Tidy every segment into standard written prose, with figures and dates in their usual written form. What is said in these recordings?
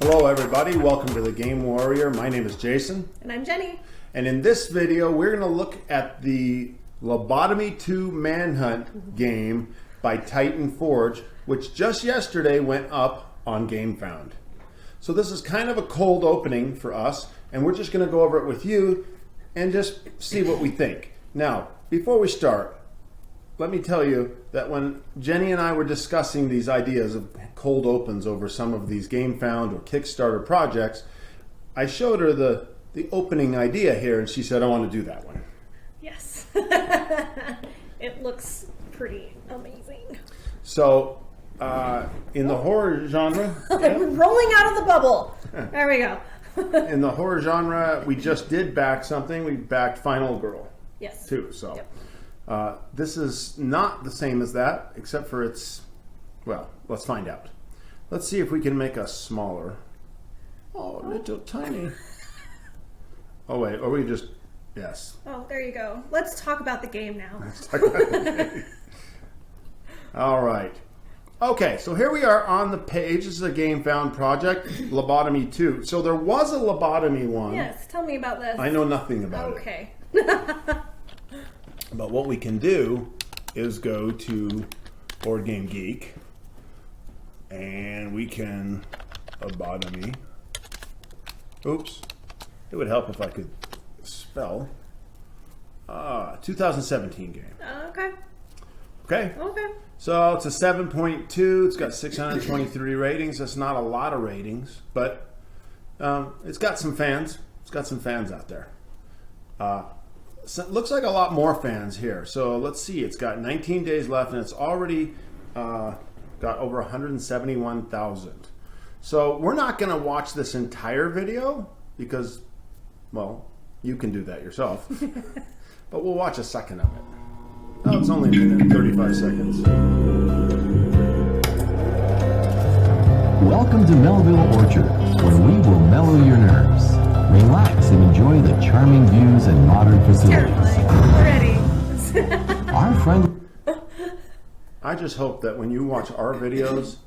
Hello everybody, welcome to the Game Warrior. My name is Jason. And I'm Jenny. And in this video, we're going to look at the Lobotomy 2 Manhunt game by Titan Forge, which just yesterday went up on Gamefound. So this is kind of a cold opening for us, and we're just going to go over it with you and just see what we think. Now, before we start, let me tell you that when Jenny and I were discussing these ideas of cold opens over some of these Gamefound or Kickstarter projects, I showed her the opening idea here, and she said, I want to do that one. Yes. It looks pretty amazing. So, in the horror genre... I'm rolling out of the bubble. There we go. In the horror genre, we just did back something. We backed Final Girl. Yes. Too, so... Yep. This is not the same as that, except for it's... Well, let's find out. Let's see if we can make us smaller. Oh, little tiny. Oh, wait. Or we just... Yes. Oh, there you go. Let's talk about the game now. All right. Okay, so here we are on the page. This is a Gamefound project, Lobotomy 2. So there was a Lobotomy one. Yes, tell me about this. I know nothing about it. Okay. But what we can do is go to Board Game Geek, and we can Lobotomy. Oops. It would help if I could spell. 2017 game. Okay. Okay? Okay. So it's a 7.2. It's got 623 ratings. That's not a lot of ratings, but it's got some fans. It's got some fans out there. So it looks like a lot more fans here. So let's see. It's got 19 days left, and it's already got over 171,000. So we're not going to watch this entire video because, well, you can do that yourself. But we'll watch a second of it. Oh, it's only a minute and 35 seconds. Welcome to Melville Orchard, where we will mellow your nerves. Relax and enjoy the charming views and modern facilities. Terrifying already. Our friend. I just hope that when you watch our videos,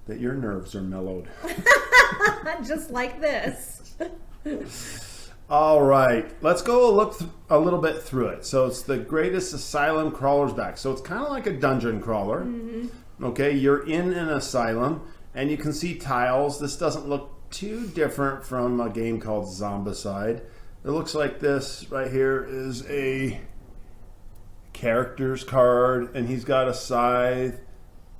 that your nerves are mellowed. Just like this. All right, let's go look a little bit through it. So it's the greatest asylum crawlers back. So it's kind of like a dungeon crawler. Mm-hmm. Okay, you're in an asylum, and you can see tiles. This doesn't look too different from a game called Zombicide. It looks like this right here is a character's card, and he's got a scythe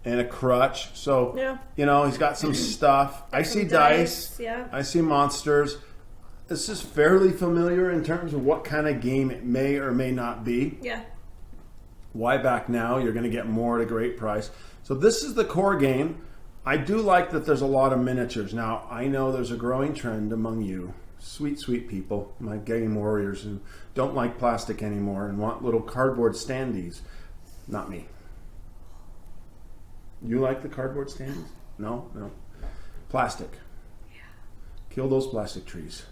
and a crutch. So, yeah. You know, he's got some stuff. I see dice. Yeah. I see monsters. This is fairly familiar in terms of what kind of game it may or may not be. Yeah. Why back now? You're going to get more at a great price. So this is the core game. I do like that there's a lot of miniatures. Now, I know there's a growing trend among you, sweet, sweet people, my game warriors who don't like plastic anymore and want little cardboard standees. Not me. You like the cardboard standees? No? No. Plastic. Yeah. Kill those plastic trees.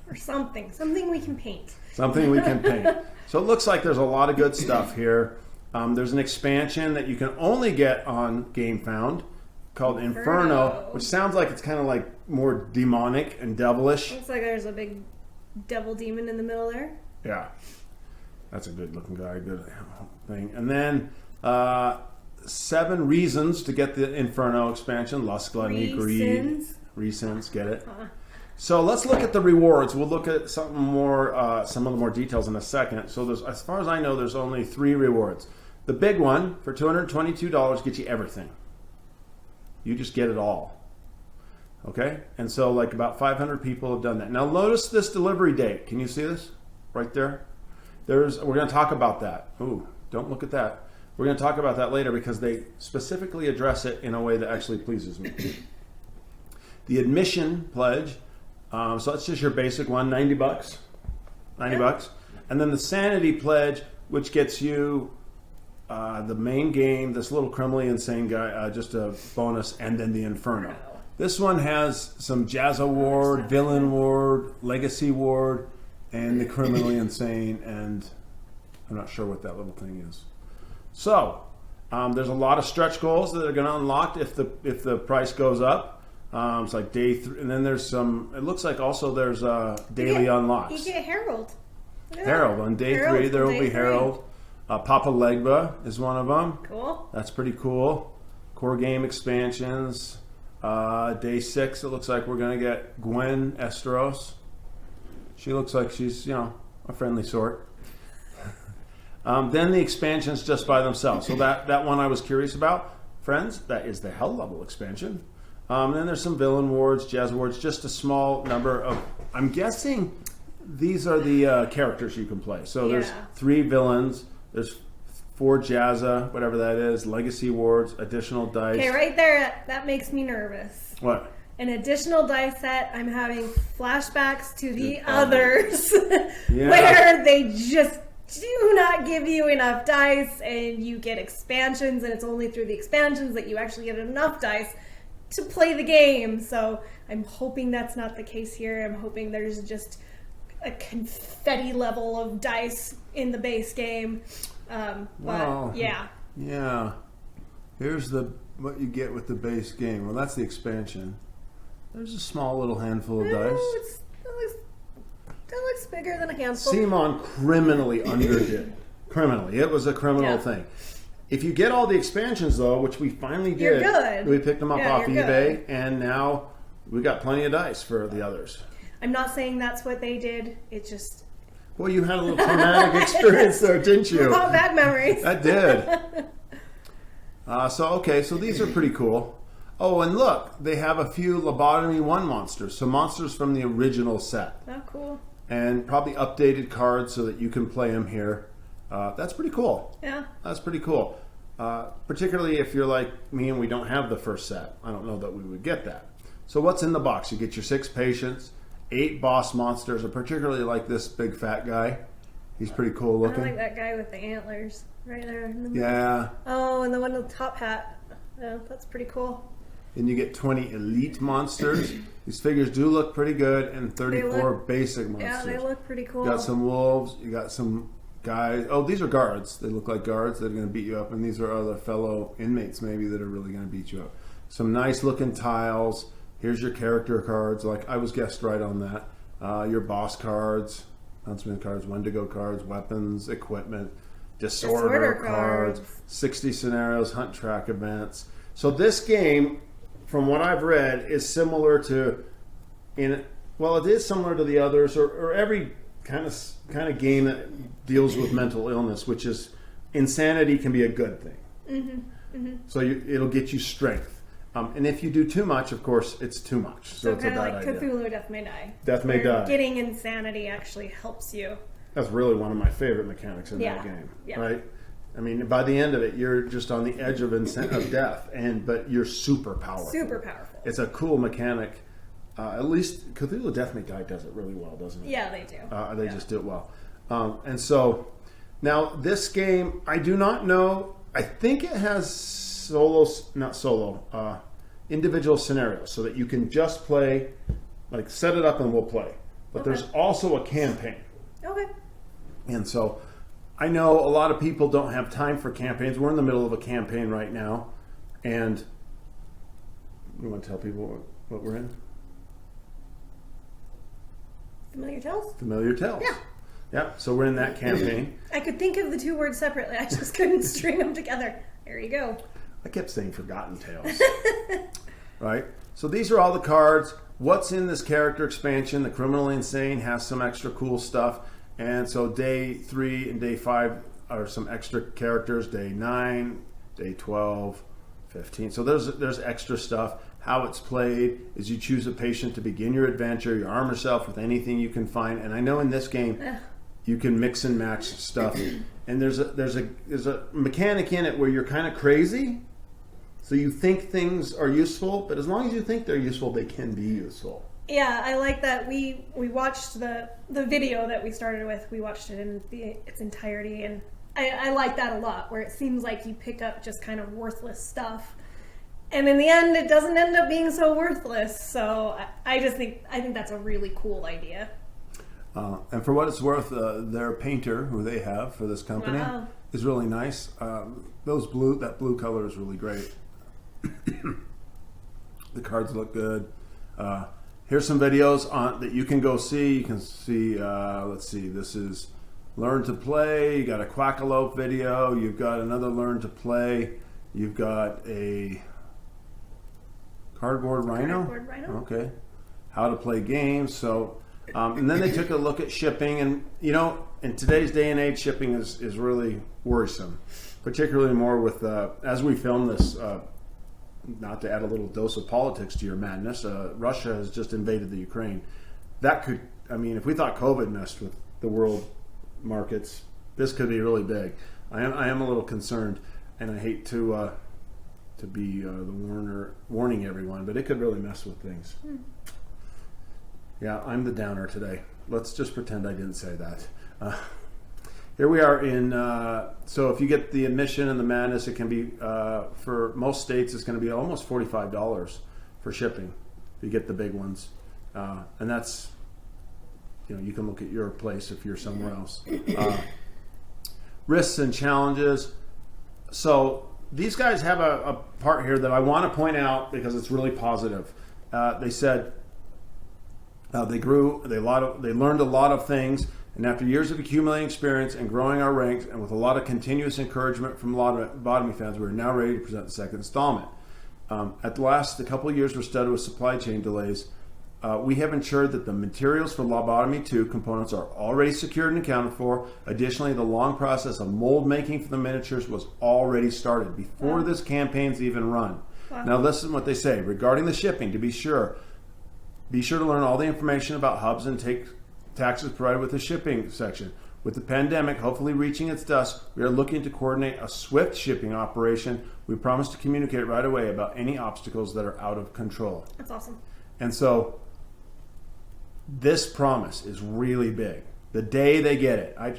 Or something. Something we can paint. Something we can paint. So it looks like there's a lot of good stuff here. There's an expansion that you can only get on Gamefound called Inferno, which sounds like it's kind of like more demonic and devilish. Looks like there's a big devil demon in the middle there. Yeah. That's a good looking guy. Good thing. And then 7 reasons to get the Inferno expansion. Lust, gluttony, greed. Reasons. Get it? So let's look at the rewards. We'll look at something more, some of the more details in a second. So there's, as far as I know, there's only 3 rewards. The big one for $222 gets you everything. You just get it all. Okay? And so like about 500 people have done that. Now notice this delivery date. Can you see this? Right there? We're going to talk about that. Ooh, don't look at that. We're going to talk about that later because they specifically address it in a way that actually pleases me. The admission pledge, so that's just your basic one, $90. $90. And then the sanity pledge, which gets you the main game, this little criminally insane guy, just a bonus, and then the Inferno. This one has some Jazz Award, Villain Award, Legacy Award, and the criminally insane, and I'm not sure what that little thing is. So there's a lot of stretch goals that are going to unlock if the price goes up. It's like day 3, and then there's some. It looks like also there's daily unlocks. You get Herald. Herald on day 3. There will be Herald. Papa Legba is one of them. Cool. That's pretty cool. Core game expansions. Day 6, it looks like we're going to get Gwen Esteros. She looks like she's, a friendly sort. Then the expansions just by themselves. So that one I was curious about. Friends, that is the Hell level expansion. Then there's some villain wards, jazz wards, just a small number of... I'm guessing these are the characters you can play. So there's 3 villains. There's 4 Jazza, whatever that is, legacy wards, additional dice. Okay, right there, that makes me nervous. What? An additional dice set, I'm having flashbacks to the others where they just do not give you enough dice and you get expansions, and it's only through the expansions that you actually get enough dice to play the game. So I'm hoping that's not the case here. I'm hoping there's just a confetti level of dice in the base game. Yeah. Here's what you get with the base game. Well, that's the expansion. There's a small little handful of dice. That looks bigger than a handful. Simon criminally underdid. Criminally. It was a criminal thing. If you get all the expansions, though, which we finally did, you're good. We picked them up off eBay, good. And now we got plenty of dice for the others. I'm not saying that's what they did. It just... Well, you had a little traumatic experience there, didn't you? Oh, bad memories. That did. So these are pretty cool. Oh, and look, they have a few Lobotomy 1 monsters. So monsters from the original set. Oh, cool. And probably updated cards so that you can play them here. That's pretty cool. Yeah. That's pretty cool. Particularly if you're like me and we don't have the first set. I don't know that we would get that. So what's in the box? You get your 6 patients, 8 boss monsters. I particularly like this big fat guy. He's pretty cool looking. I like that guy with the antlers right there in the middle. Yeah. Oh, and the one with the top hat. Yeah, that's pretty cool. Then you get 20 elite monsters. These figures do look pretty good, and 34 basic monsters. Yeah, they look pretty cool. You got some wolves. You got some guys. Oh, these are guards. They look like guards that are going to beat you up, and these are other fellow inmates maybe that are really going to beat you up. Some nice looking tiles. Here's your character cards. Like I was guessed right on that. Your boss cards, huntsman cards, Wendigo cards, weapons, equipment, disorder cards, 60 scenarios, hunt track events. So this game, from what I've read, is similar to it is similar to the others, or every kind of game that deals with mental illness, which is insanity can be a good thing. Mm-hmm. Mm-hmm. So it'll get you strength. And if you do too much, of course, it's too much. So it's a kind of bad like idea. Cthulhu Death May Die. Death May Die. Getting insanity actually helps you. That's really one of my favorite mechanics in that game. Yeah. Right? I mean, by the end of it, you're just on the edge of death, but you're super powerful. Super powerful. It's a cool mechanic. At least Cthulhu Death May Die does it really well, doesn't it? Yeah, they do. They just do it well. And so, now this game, I do not know. I think it has individual scenarios so that you can just play, like set it up and we'll play. But there's also a campaign. Okay. And so I know a lot of people don't have time for campaigns. We're in the middle of a campaign right now. And you want to tell people what we're in? Familiar Tales? Familiar Tales. Yeah. Yeah, so we're in that campaign. I could think of the 2 words separately. I just couldn't string them together. There you go. I kept saying Forgotten Tales. Right? So these are all the cards. What's in this character expansion? The Criminally Insane has some extra cool stuff. And so day 3 and day 5 are some extra characters. Day 9, day 12, 15. So there's extra stuff. How it's played is you choose a patient to begin your adventure. You arm yourself with anything you can find. And I know in this game, you can mix and match stuff. And there's a mechanic in it where you're kind of crazy. So you think things are useful, but as long as you think they're useful, they can be useful. Yeah, I like that. We watched the video that we started with. We watched it in its entirety, and I like that a lot, where it seems like you pick up just kind of worthless stuff. And in the end, it doesn't end up being so worthless. So I think that's a really cool idea. And for what it's worth, their painter, who they have for this company, is really nice. That blue color is really great. The cards look good. Here's some videos on that you can go see. You can see, let's see, this is Learn to Play. You got a Quackalope video. You've got another Learn to Play. You've got a Cardboard Rhino. Okay. How to play games. So, and then they took a look at shipping. And, you know, in today's day and age, shipping is really worrisome. Particularly more with, as we film this, not to add a little dose of politics to your madness, Russia has just invaded the Ukraine. That could, I mean, if we thought COVID messed with the world markets, this could be really big. I am a little concerned, and I hate to be the warning everyone, but it could really mess with things. Yeah, I'm the downer today. Let's just pretend I didn't say that. Here we are in, so if you get the admission and the madness, it can be, for most states, it's going to be almost $45 for shipping. If you get the big ones. And that's, you know, you can look at your place if you're somewhere else. Risks and challenges. So these guys have a part here that I want to point out because it's really positive. They said they learned a lot of things. And after years of accumulating experience and growing our ranks, and with a lot of continuous encouragement from Lobotomy fans, we're now ready to present the second installment. At the last couple of years were studied with supply chain delays. We have ensured that the materials for Lobotomy 2 components are already secured and accounted for. Additionally, the long process of mold making for the miniatures was already started before this campaign's even run. Wow. Now listen what they say. Regarding the shipping, to be sure to learn all the information about hubs and take taxes provided with the shipping section. With the pandemic hopefully reaching its dust, we are looking to coordinate a swift shipping operation. We promise to communicate right away about any obstacles that are out of control. That's awesome. And so this promise is really big. The day they get it, I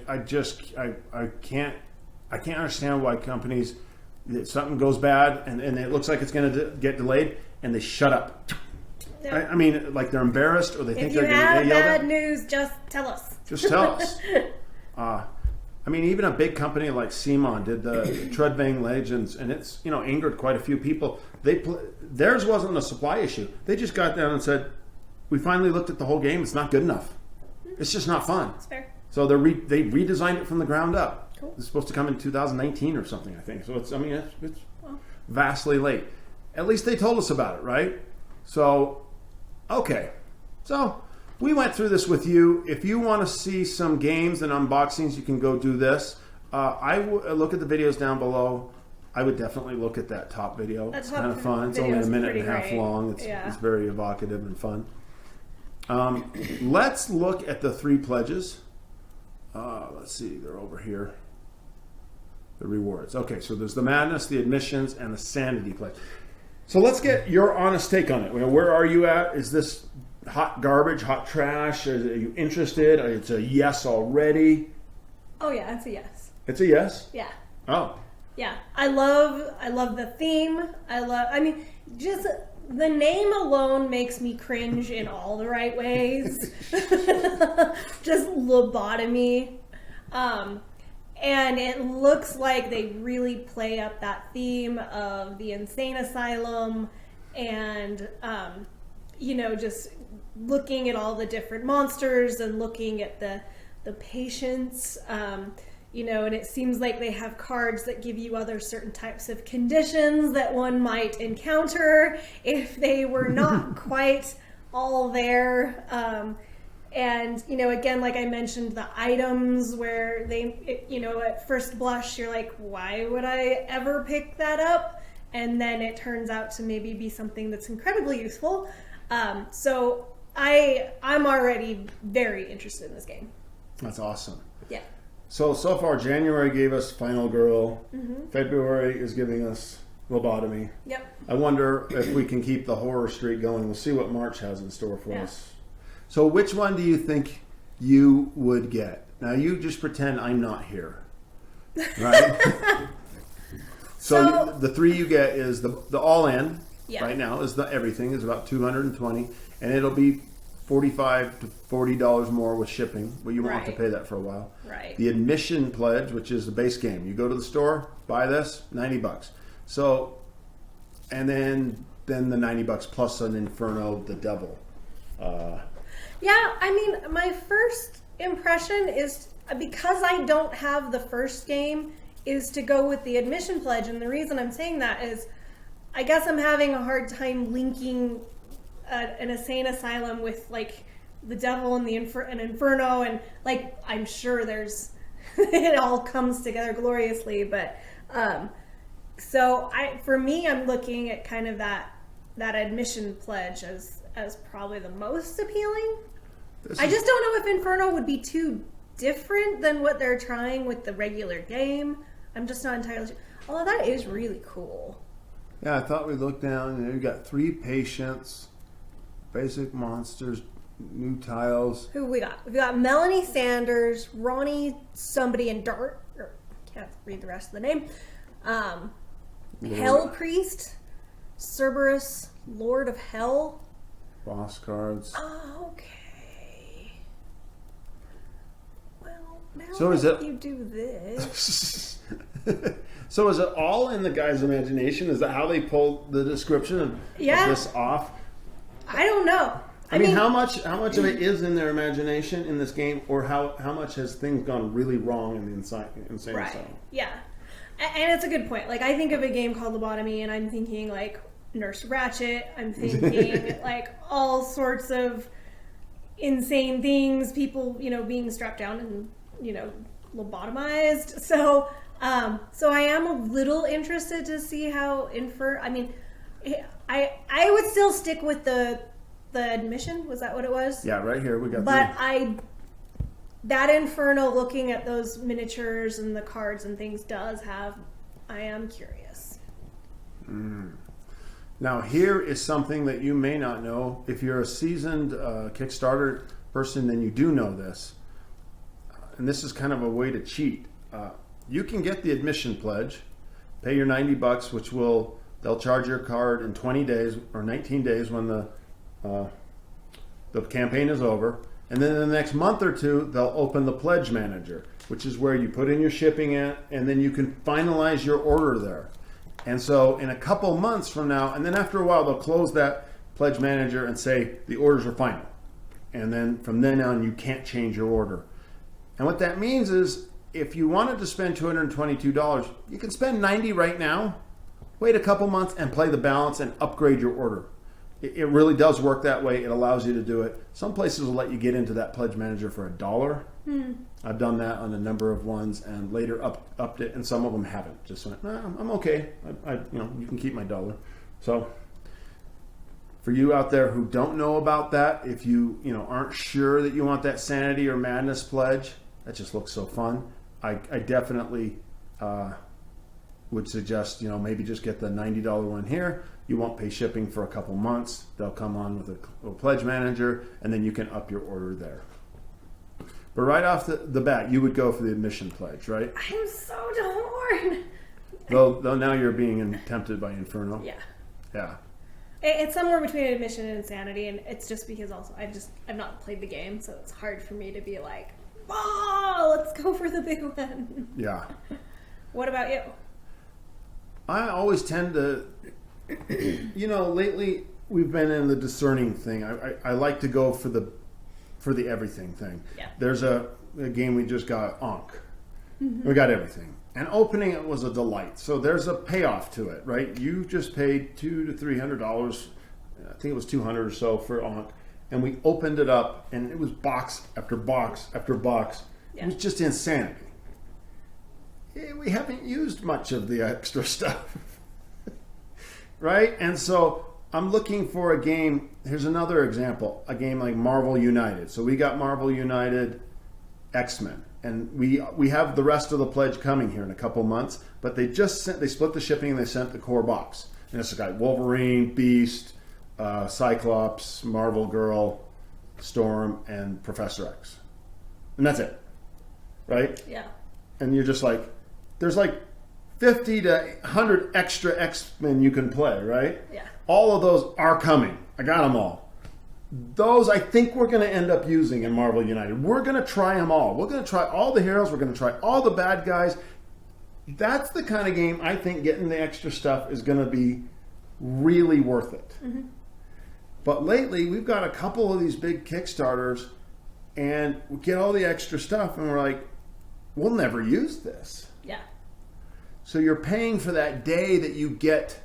can't understand why companies, something goes bad and it looks like it's going to get delayed and they shut up. Yeah. I mean, like they're embarrassed or they think they're going to get yelled at. If you have bad news, just tell us. Just tell us. I mean, even a big company like Simon did the Trudvang Legends, and it's, you know, angered quite a few people. Theirs wasn't a supply issue. They just got down and said, we finally looked at the whole game. It's not good enough. It's just not fun. That's fair. So they redesigned it from the ground up. Cool. It's supposed to come in 2019 or something, I think. So it's vastly late. At least they told us about it, right? So, okay. So we went through this with you. If you want to see some games and unboxings, you can go do this. I look at the videos down below. I would definitely look at that top video. It's kind of fun. It's only a minute and a half long. It's very evocative and fun. Let's look at the 3 pledges. Let's see. They're over here. The rewards. Okay, so there's the madness, the admissions, and the sanity pledge. So let's get your honest take on it. Where are you at? Is this hot garbage, hot trash? Are you interested? It's a yes already. Oh yeah, it's a yes. It's a yes? Yeah. Oh. Yeah. I love the theme. Just the name alone makes me cringe in all the right ways. Just lobotomy. And it looks like they really play up that theme of the insane asylum and, just looking at all the different monsters and looking at the patients, and it seems like they have cards that give you other certain types of conditions that one might encounter if they were not quite all there. And, again, like I mentioned, the items where at first blush, you're like, why would I ever pick that up? And then it turns out to maybe be something that's incredibly useful. So I'm already very interested in this game. That's awesome. Yeah. So far, January gave us Final Girl. Mm-hmm. February is giving us Lobotomy. Yep. I wonder if we can keep the horror streak going. We'll see what March has in store for us. So which one do you think you would get? Now you just pretend I'm not here, right? So the 3 you get is the all-in. Yeah. Right now is everything is about $220, and it'll be $45 to $40 more with shipping, but you won't have to pay that for a while. Right. The admission pledge, which is the base game, you go to the store, buy this, $90. So, and then then the $90 plus an Inferno, the Devil. Yeah, I mean, my first impression is, because I don't have the first game, is to go with the admission pledge. And the reason I'm saying that is, I guess I'm having a hard time linking an insane asylum with, like, the Devil and an Inferno, and, like, I'm sure there's it all comes together gloriously, but for me, I'm looking at kind of that admission pledge as probably the most appealing. I just don't know if Inferno would be too different than what they're trying with the regular game. I'm just not entirely sure. Although that is really cool. Yeah, I thought we looked down and we've got 3 patients, basic monsters, new tiles. Who we got? We've got Melanie Sanders, Ronnie somebody, and Dart. Can't read the rest of the name. Hell Priest, Cerberus, Lord of Hell. Boss cards. Oh, okay. Well, now so is it, you do this. So is it all in the guy's imagination? Is that how they pulled the description of this off? I don't know. I mean, how much of it is in their imagination in this game, or how much has things gone really wrong in the insane asylum? Yeah. And it's a good point. Like, I think of a game called Lobotomy, and I'm thinking, like, Nurse Ratched. I'm thinking, like, all sorts of insane things, people, being strapped down and, lobotomized. So I am a little interested to see how I mean, I would still stick with the admission. Was that what it was? Yeah, right here we got. But that Inferno, looking at those miniatures and the cards and things, I am curious. Now here is something that you may not know. If you're a seasoned Kickstarter person, then you do know this. And this is kind of a way to cheat. You can get the admission pledge, pay your $90, which they'll charge your card in 20 days or 19 days when the campaign is over. And then in the next month or two, they'll open the pledge manager, which is where you put in your shipping at, and then you can finalize your order there. And so in a couple months from now, and then after a while, they'll close that pledge manager and say the orders are final. And then from then on, you can't change your order. And what that means is, if you wanted to spend $222, you can spend $90 right now, wait a couple months, and play the balance and upgrade your order. It really does work that way. It allows you to do it. Some places will let you get into that pledge manager for $1. I've done that on a number of ones, and later upped it, and some of them haven't. Just went, I'm okay. You can keep my $1. So for you out there who don't know about that, if you aren't sure that you want that Sanity or Madness pledge, that just looks so fun. I definitely would suggest maybe just get the $90 one here. You won't pay shipping for a couple months. They'll come on with a pledge manager, and then you can up your order there. But right off the bat, you would go for the admission pledge, right? I'm so torn. Though now you're being tempted by Inferno. Yeah. It's somewhere between admission and insanity, and it's just because also I've not played the game, so it's hard for me to be like, oh, let's go for the big one. Yeah. What about you? I always tend to, lately we've been in the discerning thing. I like to go for the everything thing. Yeah. There's a game we just got, Ankh. Mm-hmm. We got everything. And opening it was a delight. So there's a payoff to it, right? You just paid $200 to $300. I think it was $200 or so for Ankh. And we opened it up, and it was box after box after box. Yeah. It was just insanity. We haven't used much of the extra stuff. Right? And so I'm looking for a game. Here's another example. A game like Marvel United. So we got Marvel United X-Men. And we have the rest of the pledge coming here in a couple months. But they split the shipping and they sent the core box. And it's got Wolverine, Beast, Cyclops, Marvel Girl, Storm, and Professor X. And that's it. Right? Yeah. And you're just like, there's like 50 to 100 extra X-Men you can play, right? Yeah. All of those are coming. I got them all. Those I think we're going to end up using in Marvel United. We're going to try them all. We're going to try all the heroes. We're going to try all the bad guys. That's the kind of game I think getting the extra stuff is going to be really worth it. But lately, we've got a couple of these big Kickstarters, and we get all the extra stuff, and we're like, we'll never use this. Yeah. So you're paying for that day that you get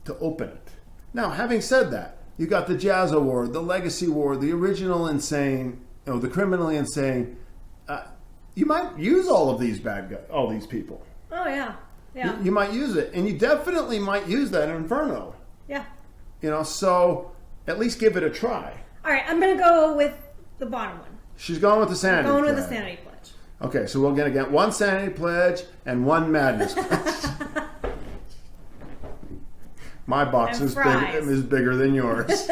to open it. Now, having said that, you got the Jazz Award, the Legacy Award, the Original Insane, the Criminally Insane. You might use all of these bad guys, all these people. Oh, yeah. Yeah. You might use it, and you definitely might use that in Inferno. Yeah. So at least give it a try. All right, I'm going to go with the bottom one. She's going with the sanity Going pledge. with the sanity pledge. Okay, so we're going to get one sanity pledge and one madness pledge. My box And is fries. is bigger than yours.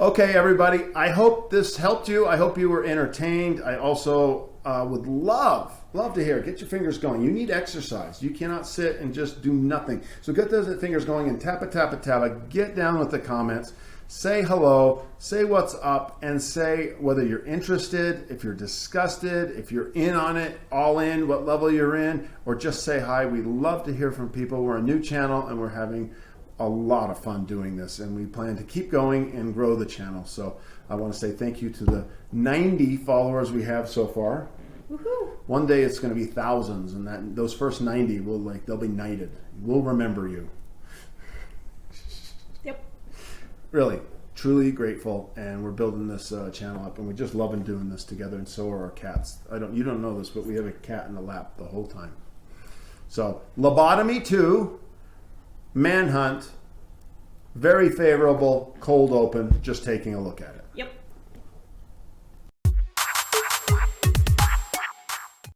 Okay, everybody. I hope this helped you. I hope you were entertained. I also would love to hear. Get your fingers going. You need exercise. You cannot sit and just do nothing. So get those fingers going and tap it. Get down with the comments. Say hello. Say what's up, and say whether you're interested, if you're disgusted, if you're in on it, all in, what level you're in, or just say hi. We love to hear from people. We're a new channel, and we're having a lot of fun doing this, and we plan to keep going and grow the channel. So I want to say thank you to the 90 followers we have so far. Woohoo! One day it's going to be thousands, and those first 90 they'll be knighted. We'll remember you. Yep. Really, truly grateful, and we're building this channel up, and we're just loving doing this together, and so are our cats. You don't know this, but we have a cat in the lap the whole time. So Lobotomy 2, Manhunt, very favorable, cold open, just taking a look at it.